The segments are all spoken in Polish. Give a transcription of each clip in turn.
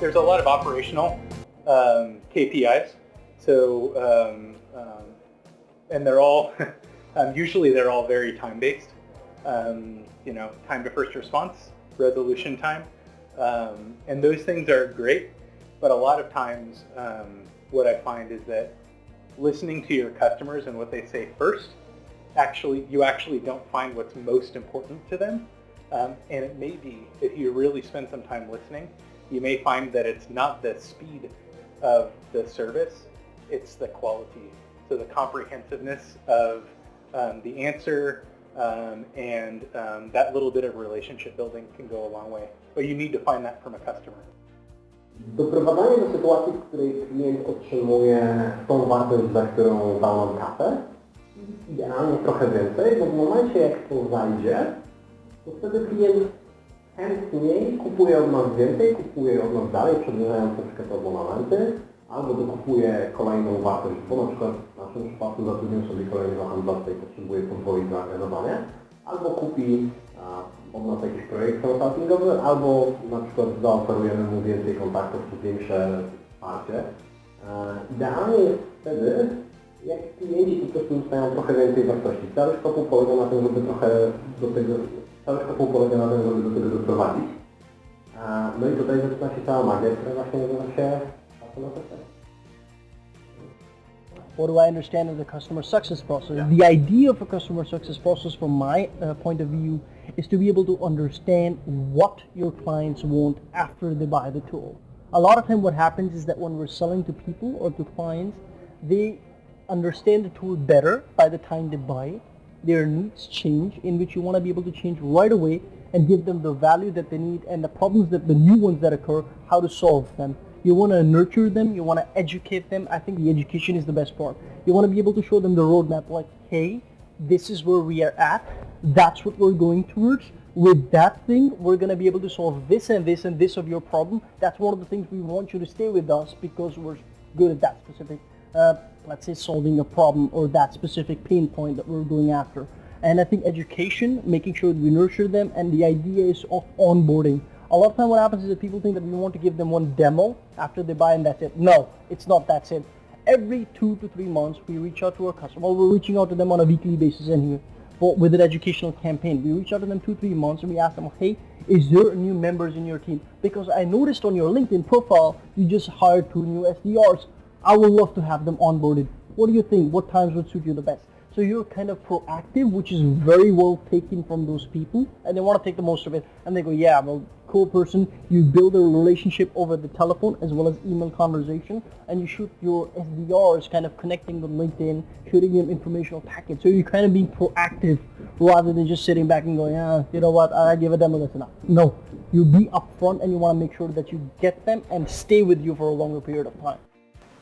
there's a lot of operational KPIs. So, and they're all, usually they're all very time-based. Time to first response, resolution time. And those things are great, but a lot of times what I find is that listening to your customers and what they say first, you actually don't find what's most important to them. And it may be, if you really spend some time listening, you may find that it's not the speed of the service, it's the quality. So the comprehensiveness of the answer and that little bit of relationship building can go a long way. But you need to find that from a customer. Doprowadzanie do sytuacji, w której klient otrzymuje tą wartość, za którą dał nam kasę, idealnie trochę więcej, bo w momencie jak to zajdzie, to wtedy klient chętniej kupuje od nas więcej, kupuje od nas dalej, przedłużając na przykład abonamenty, albo dokupuje kolejną wartość, bo na przykład w naszym przypadku zatrudnił sobie kolejnego handlowca i potrzebuje podwoić zaangażowanie, albo kupi od nas jakiś projekt konsultingowy, albo na przykład zaoferujemy mu więcej kontaktów czy większe wsparcie. Idealnie jest wtedy, jak klienci po prostu dostają trochę więcej wartości. Cały szkopuł polega na tym, żeby do tego doprowadzić. No i tutaj zaczyna się cała magia, która właśnie nazywa się customer success. What do I understand of the customer success process? Yeah. The idea of a customer success process from my point of view is to be able to understand what your clients want after they buy the tool. A lot of time what happens is that when we're selling to people or to clients, they understand the tool better by the time they buy it. Their needs change, in which you want to be able to change right away and give them the value that they need and the problems that the new ones that occur, how to solve them. You want to nurture them, you want to educate them. I think the education is the best part. You want to be able to show them the roadmap, like, hey, this is where we are at, that's what we're going towards. With that thing, we're going to be able to solve this and this and this of your problem. That's one of the things we want you to stay with us because we're good at that specific, let's say, solving a problem or that specific pain point that we're going after. And I think education, making sure that we nurture them, and the idea is of onboarding. A lot of time what happens is that people think that we want to give them one demo after they buy and that's it. No, it's not that's it. Every 2 to 3 months we reach out to our customer. Well, we're reaching out to them on a weekly basis anyway, but with an educational campaign. We reach out to them 2-3 months and we ask them, hey, is there new members in your team? Because I noticed on your LinkedIn profile, you just hired 2 new SDRs. I would love to have them onboarded. What do you think? What times would suit you the best? So you're kind of proactive, which is very well taken from those people, and they want to take the most of it. And they go, yeah, well, cool person. You build a relationship over the telephone as well as email conversation, and you shoot your SDRs kind of connecting with LinkedIn, shooting them informational packets. So you're kind of being proactive rather than just sitting back and going, you know what, I give a demo, that's enough. No, you be upfront and you want to make sure that you get them and stay with you for a longer period of time.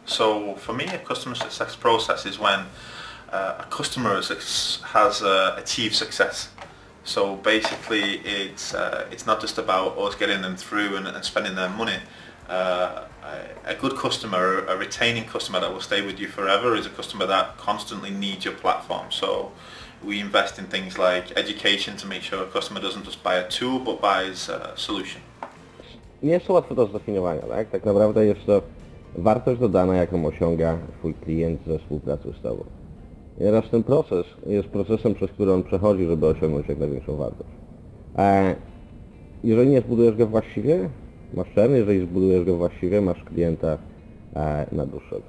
So for me, a customer success process is when a customer has achieved success. So basically, it's not just about us getting them through and spending their money. A good customer, a retaining customer that will stay with you forever, is a customer that constantly needs your platform. So we invest in things like education to make sure a customer doesn't just buy a tool, but buys a solution. Nie jest to łatwe do zdefiniowania, tak? Tak naprawdę jest to wartość dodana, jaką osiąga Twój klient ze współpracy z Tobą. I teraz ten proces jest procesem, przez który on przechodzi, żeby osiągnąć jak największą wartość. Jeżeli nie zbudujesz go właściwie, masz czerń, jeżeli zbudujesz go właściwie, masz klienta na dłuższego.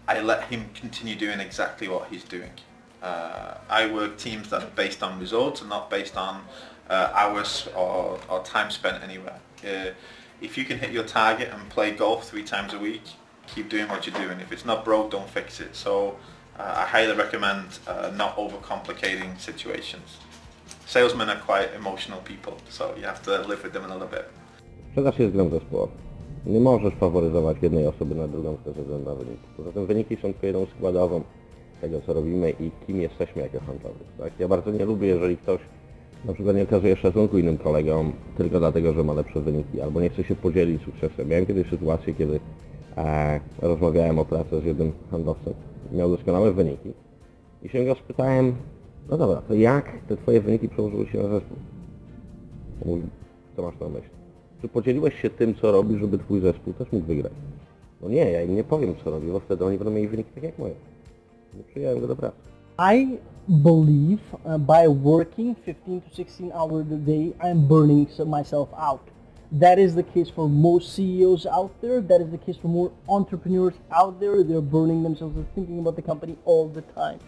I let him continue doing exactly what he's doing. I work teams that are based on results and not based on hours or time spent anywhere. If you can hit your target and play golf 3 times a week, keep doing what you're doing. If it's not broke, don't fix it. So I highly recommend not overcomplicating situations. Salesmen are quite emotional people, so you have to live with them a little bit. Sprzedaż jest grą zespołową. Nie możesz faworyzować jednej osoby nad drugą ze względu na wyniki. Poza tym wyniki są jedną składową tego, co robimy i kim jesteśmy jako handlowiec. Tak? Ja bardzo nie lubię, jeżeli ktoś na przykład nie okazuje szacunku innym kolegom tylko dlatego, że ma lepsze wyniki, albo nie chce się podzielić sukcesem. Miałem kiedyś sytuację, kiedy rozmawiałem o pracy z jednym handlowcem, miał doskonałe wyniki i się go spytałem, No dobra, to jak te twoje wyniki przełożyły się na zespół? Co masz na myśli? Czy podzieliłeś się tym, co robisz, żeby twój zespół też mógł wygrać? No nie, ja im nie powiem, co robię, bo wtedy oni będą mieli wyniki tak jak moje. Nie przyjąłem go do pracy. I believe by working 15 to 16 hours a day, I'm burning myself out. That is the case for most CEOs out there. That is the case for more entrepreneurs out there. They're burning themselves and thinking about the company all the time.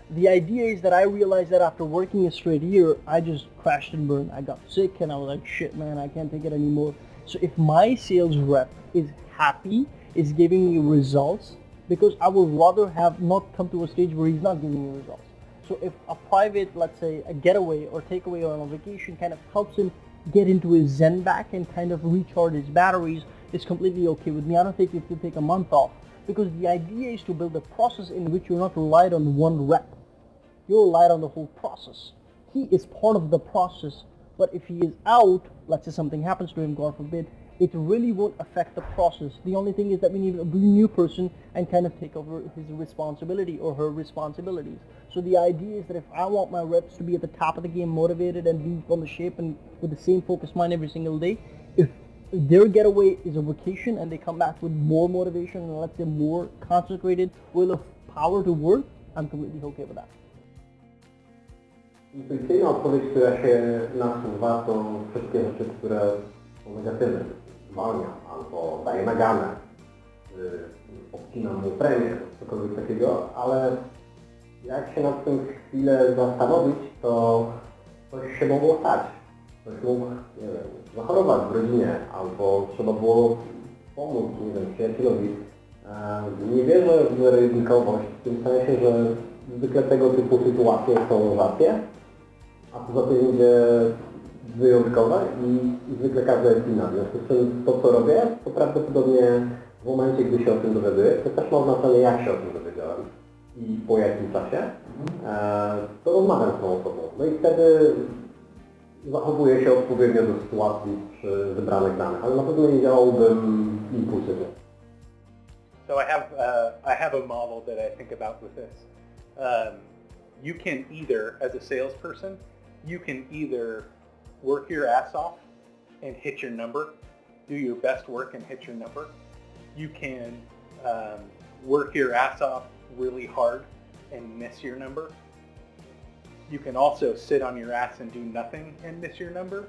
The idea is that I realized that after working a straight year, I just crashed and burned. I got sick and I was like, shit man, I can't take it anymore. So if my sales rep is happy, is giving me results, because I would rather have not come to a stage where he's not giving me results. So if a private, let's say a getaway or takeaway or on a vacation kind of helps him get into his zen back and kind of recharge his batteries, it's completely okay with me. I don't think you have to take a month off, because the idea is to build a process in which you're not relied on one rep. You're relied on the whole process. He is part of the process, but if he is out, let's say something happens to him, God forbid, it really won't affect the process. The only thing is that we need a new person and kind of take over his responsibility or her responsibilities. So the idea is that if I want my reps to be at the top of the game, motivated and be on the shape and with the same focused mind every single day, if their getaway is a vacation and they come back with more motivation and let's say more concentrated will of power to work, I'm completely okay with that. Intuicyjna odpowiedź, która się nasuwa, to wszystkie rzeczy, które są negatywne. Zwalnia albo daje naganę, obcina mu premię, cokolwiek takiego, ale jak się nad tym chwilę zastanowić, to coś się mogło stać. Ktoś mógł, nie wiem, zachorować w rodzinie, albo trzeba było pomóc, nie wiem, przyjacielowi. Nie wierzę w zero-jedynkowość, w tym sensie, że zwykle tego typu sytuacje są rzadkie, a poza tym będzie wyjątkowe i zwykle każda jest inna. W związku z tym to, co robię, to prawdopodobnie w momencie, gdy się o tym dowiaduję, to też ma znaczenie, jak się o tym dowiedziałem i po jakim czasie, to rozmawiam z tą osobą. No i wtedy zachowuję się odpowiednio do sytuacji przy wybranych danych, ale na pewno nie działałbym impulsywnie. So I have a model that I think about with this. You can either, as a salesperson, you can either work your ass off and hit your number, do your best work and hit your number. You can work your ass off really hard and miss your number. You can also sit on your ass and do nothing and miss your number,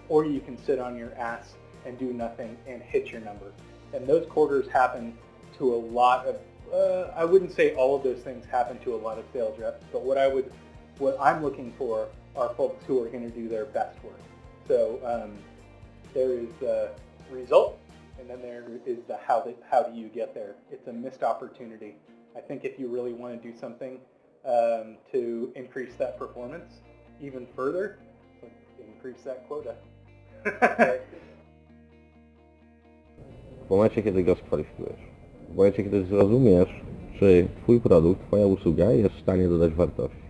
or you can sit on your ass and do nothing and hit your number. And those quarters happen to a lot of, I wouldn't say all of those things happen to a lot of sales reps, but what I'm looking for are folks who are going to do their best work. So there is the result, and then there is the how do you get there. It's a missed opportunity. I think if you really want to do something to increase that performance even further, increase that quota. W momencie, kiedy go skwalifikujesz, w momencie, kiedy zrozumiesz, czy twój produkt, twoja usługa jest w stanie dodać wartości.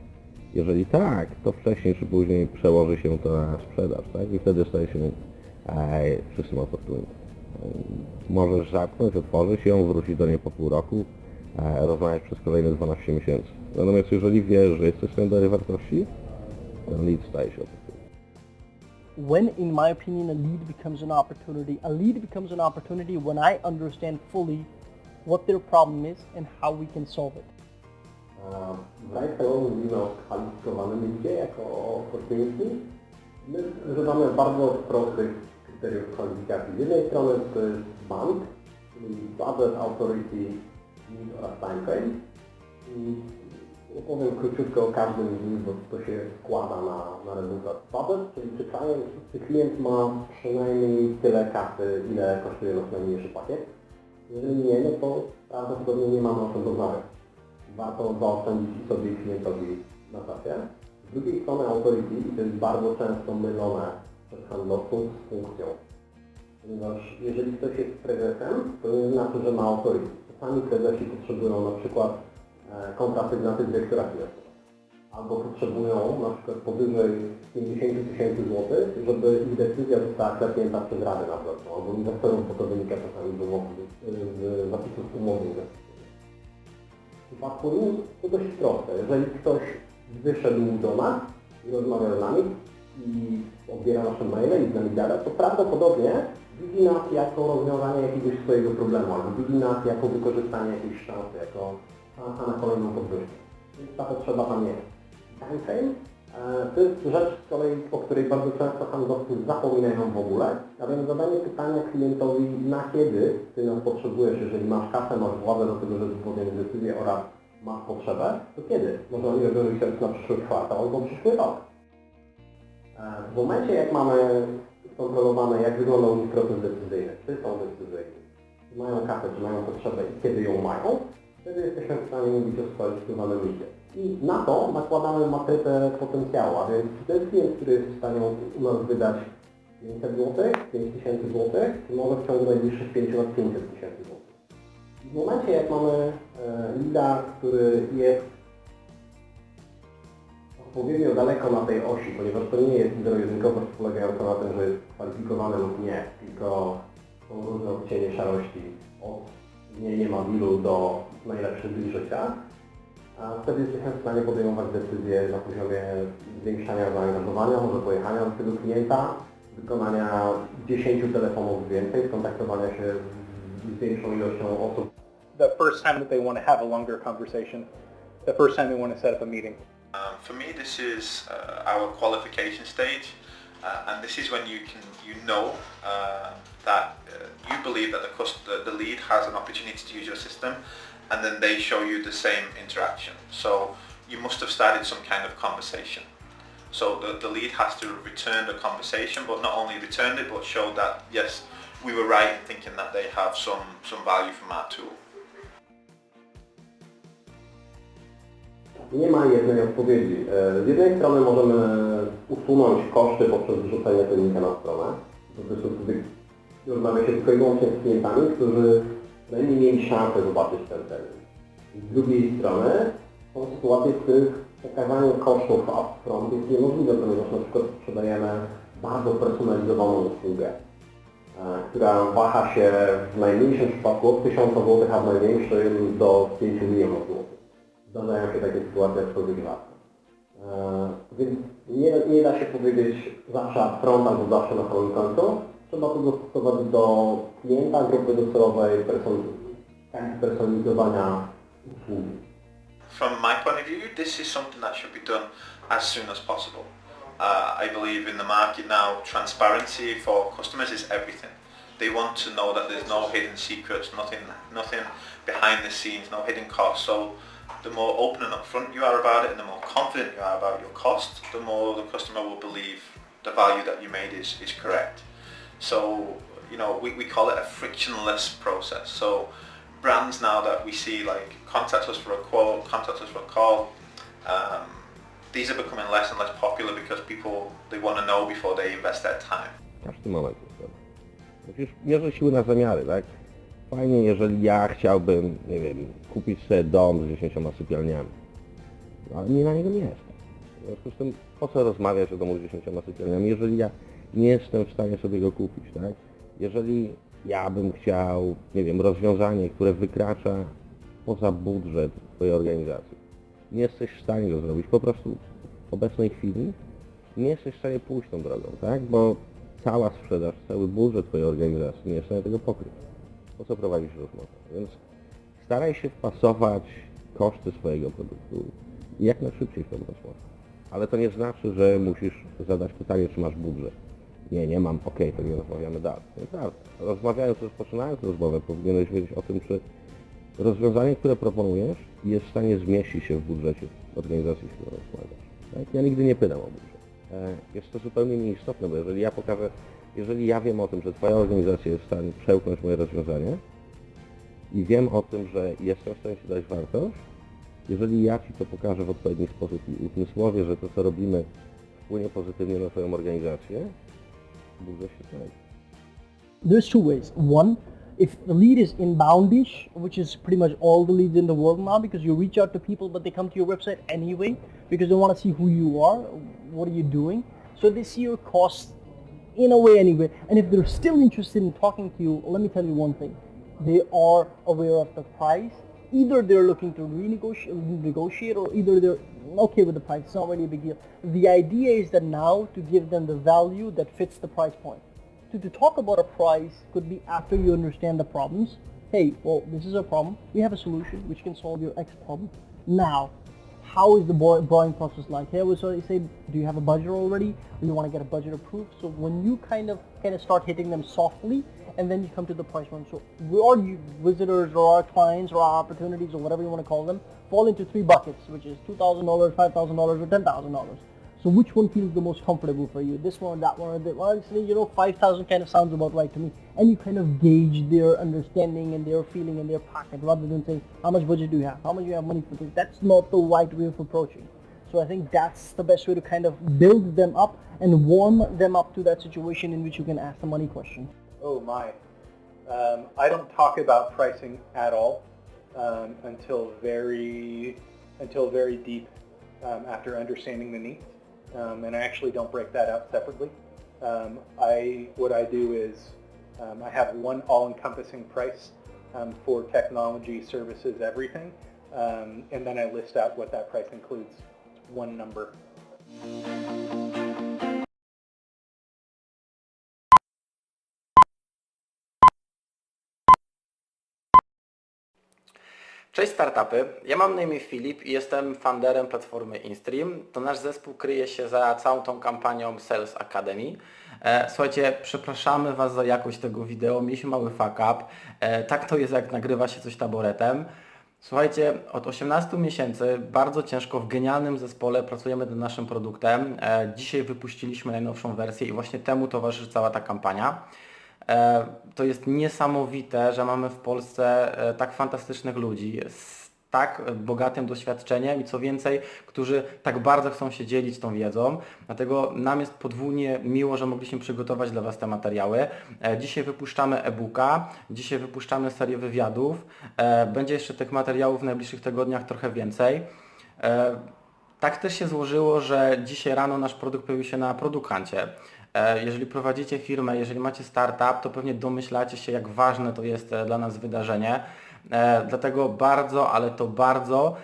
Jeżeli tak, to wcześniej czy później przełoży się to na sprzedaż, tak? I wtedy staje się czystym oportunizmem. Możesz zamknąć, otworzyć ją, wrócić do niej po pół roku, rozmawiać przez kolejne 12 miesięcy. Natomiast jeżeli wiesz, że jesteś w stanie dodać wartości, ten lead staje się oportunizmem. When, in my opinion, a lead becomes an opportunity when I understand fully what their problem is and how we can solve it. W RightHello mówimy o kwalifikowanym lidzie jako o opportunity. My używamy bardzo prostych kryteriów kwalifikacji. Z jednej strony to jest bank, czyli budget, authority, need oraz time frame. I opowiem króciutko o każdym z nich, bo to się składa na rezultat. Budget, czyli czy klient ma przynajmniej tyle kasy, ile kosztuje nasz najmniejszy pakiet. Jeżeli nie, no to prawdopodobnie nie mamy o czym rozmawiać. Warto zaoszczędzić sobie i klientowi na czasie. Z drugiej strony authority, i to jest bardzo często mylone przez handlowców z funkcją. Ponieważ jeżeli ktoś jest prezesem, to nie znaczy, że ma authority. Czasami prezesi potrzebują na przykład konta sygnaty dyrektora finansowego. Albo potrzebują na przykład powyżej 50 000 złotych, żeby ich decyzja została klepnięta przez Radę Nadzorczą, albo inwestorów, bo to wynika czasami z zapisów umowy inwestycyjnej. W przypadku NIS to dość proste. Jeżeli ktoś wyszedł do nas i rozmawiał z nami i odbiera nasze maile i z nami gada, to prawdopodobnie widzi nas jako rozwiązanie jakiegoś swojego problemu, albo widzi nas jako wykorzystanie jakiejś szansy, jako szansa na kolejną podwyżkę. Więc ta potrzeba tam jest. Timeframe to jest rzecz, o której bardzo często handlowcy zapominają w ogóle, a więc zadanie pytania klientowi, na kiedy Ty nas potrzebujesz, jeżeli masz kasę, masz władzę do tego, żeby podjąć decyzję oraz masz potrzebę, to kiedy? Można rozwiązać się na przyszły kwartał albo przyszły rok. W momencie, jak mamy skontrolowane, jak wygląda u nich proces decyzyjny, czy są decyzyjni, czy mają kasę, czy mają potrzebę i kiedy ją mają, wtedy jesteśmy w stanie mówić o skwalifikowanym lidzie. I na to nakładamy matrycę potencjału, a więc czy to jest klient, który jest w stanie u nas wydać 500 zł, 5000 zł, czy może w ciągu najbliższych 5 lat 500 000 zł. I w momencie, jak mamy lida, który jest odpowiednio daleko na tej osi, ponieważ to nie jest zero-jedynkowość polegająca na tym, że jest kwalifikowany lub nie, tylko są różne odcienie szarości od nie ma dealu do najlepszych deal życia, a wtedy jesteśmy w stanie podejmować decyzje na poziomie zwiększania zaangażowania, może pojechania do tego klienta, wykonania 10 telefonów więcej, skontaktowania się z większą ilością osób. The first time that they want to have a longer conversation, the first time they want to set up a meeting. For me, this is our qualification stage, and this is when you know that you believe that the lead has an opportunity to use your system, and then they show you the same interaction. So you must have started some kind of conversation. So the lead has to return the conversation, but not only returned it, but showed that yes, we were right in thinking that they have some value from our tool. Nie ma jednej odpowiedzi. Z jednej strony możemy usunąć koszty poprzez wrzucenie tego linka na stronę. Zresztą wtedy rozmawia się tylko i wyłącznie z klientami, którzy najmniej mieli szansę zobaczyć ten termin. Z drugiej strony są sytuacje, w których pokazanie kosztów upfront jest niemożliwe, ponieważ na przykład sprzedajemy bardzo personalizowaną usługę, która waha się w najmniejszym przypadku od 1000 zł, a w największym do 5 milionów złotych. Zdarzają się takie sytuacje, aczkolwiek rzadko. Więc nie da się powiedzieć zawsze upfront albo zawsze na samym końcu. Trzeba to dostosować do klienta, grupy docelowej, personalizowania usługi. From my point of view, this is something that should be done as soon as possible. I believe in the market now, transparency for customers is everything. They want to know that there's no hidden secrets, nothing behind the scenes, no hidden costs. So the more open and upfront you are about it, and the more confident you are about your cost, the more the customer will believe the value that you made is correct. So, you know, we call it a frictionless process. So brands now that we see like contact us for a quote, contact us for a call, these are becoming less and less popular because people, they want to know before they invest their time. Każdy moment jest dobry. Musisz mierzyć siły na zamiary, tak? Fajnie, jeżeli ja chciałbym, nie wiem, kupić sobie dom z 10 sypialniami, ale mnie na niego nie jest. W związku z tym, po co rozmawiać o domu z 10 sypialniami, jeżeli ja nie jestem w stanie sobie go kupić, tak? Jeżeli ja bym chciał, nie wiem, rozwiązanie, które wykracza poza budżet Twojej organizacji, nie jesteś w stanie go zrobić, po prostu w obecnej chwili nie jesteś w stanie pójść tą drogą, tak? Bo cała sprzedaż, cały budżet Twojej organizacji nie jest w stanie tego pokryć. Po co prowadzić rozmowę? Więc staraj się wpasować koszty swojego produktu i jak najszybciej w tą rozmowę. Ale to nie znaczy, że musisz zadać pytanie, czy masz budżet. Nie mam, okej, to nie rozmawiamy dalej. Naprawdę. Rozmawiając, rozpoczynając rozmowę, powinieneś wiedzieć o tym, czy rozwiązanie, które proponujesz, jest w stanie zmieścić się w budżecie organizacji, z którą rozmawiasz. Tak? Ja nigdy nie pytam o budżet. Jest to zupełnie nieistotne, bo jeżeli ja wiem o tym, że Twoja organizacja jest w stanie przełknąć moje rozwiązanie i wiem o tym, że jestem w stanie Ci dać wartość, jeżeli ja Ci to pokażę w odpowiedni sposób i uzmysłowię, że to, co robimy, wpłynie pozytywnie na Twoją organizację, budżet się znajdzie. There's two ways. One, if the lead is inboundish, which is pretty much all the leads in the world now, because you reach out to people but they come to your website anyway because they want to see who you are, what are you doing, so they see your costs in a way anyway. And if they're still interested in talking to you, let me tell you one thing. They are aware of the price either they're looking to negotiate or either they're okay with the price. It's not really a big deal. The idea is that now to give them the value that fits the price point. To talk about a price could be after you understand the problems. Hey, well, this is a problem. We have a solution which can solve your X problem. Now, how is the borrowing process like? Hey, so you say, do you have a budget already? Or you want to get a budget approved? So when you kind of start hitting them softly, and then you come to the price point. So our visitors or our clients or our opportunities or whatever you want to call them fall into 3 buckets, which is $2,000, $5,000, or $10,000. So which one feels the most comfortable for you? This one, that one, or that one? Honestly, 5,000 kind of sounds about right to me. And you kind of gauge their understanding and their feeling in their pocket rather than saying, how much budget do you have? How much do you have money for this? That's not the right way of approaching. So I think that's the best way to kind of build them up and warm them up to that situation in which you can ask the money question. Oh my. I don't talk about pricing at all until very deep after understanding the needs. And I actually don't break that out separately. What I do is I have one all-encompassing price for technology, services, everything, and then I list out what that price includes. It's one number. Cześć startupy, ja mam na imię Filip i jestem founderem platformy InStream. To nasz zespół kryje się za całą tą kampanią Sales Academy. Słuchajcie, przepraszamy Was za jakość tego wideo, mieliśmy mały fuck up. Tak to jest, jak nagrywa się coś taboretem. Słuchajcie, od 18 miesięcy bardzo ciężko w genialnym zespole pracujemy nad naszym produktem. Dzisiaj wypuściliśmy najnowszą wersję i właśnie temu towarzyszy cała ta kampania. To jest niesamowite, że mamy w Polsce tak fantastycznych ludzi z tak bogatym doświadczeniem i co więcej, którzy tak bardzo chcą się dzielić tą wiedzą. Dlatego nam jest podwójnie miło, że mogliśmy przygotować dla Was te materiały. Dzisiaj wypuszczamy e-booka, dzisiaj wypuszczamy serię wywiadów. Będzie jeszcze tych materiałów w najbliższych tygodniach trochę więcej. Tak też się złożyło, że dzisiaj rano nasz produkt pojawił się na Product Huncie. Jeżeli prowadzicie firmę, jeżeli macie startup, to pewnie domyślacie się, jak ważne to jest dla nas wydarzenie. Dlatego bardzo, ale to bardzo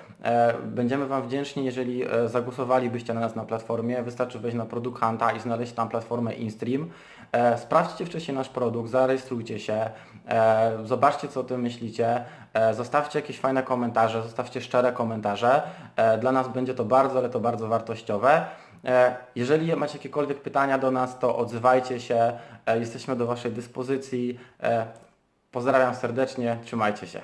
będziemy Wam wdzięczni, jeżeli zagłosowalibyście na nas na platformie. Wystarczy wejść na Product Hunta i znaleźć tam platformę InStream. Sprawdźcie wcześniej nasz produkt, zarejestrujcie się, zobaczcie, co o tym myślicie, zostawcie jakieś fajne komentarze, zostawcie szczere komentarze. Dla nas będzie to bardzo, ale to bardzo wartościowe. Jeżeli macie jakiekolwiek pytania do nas, to odzywajcie się, jesteśmy do Waszej dyspozycji. Pozdrawiam serdecznie, trzymajcie się.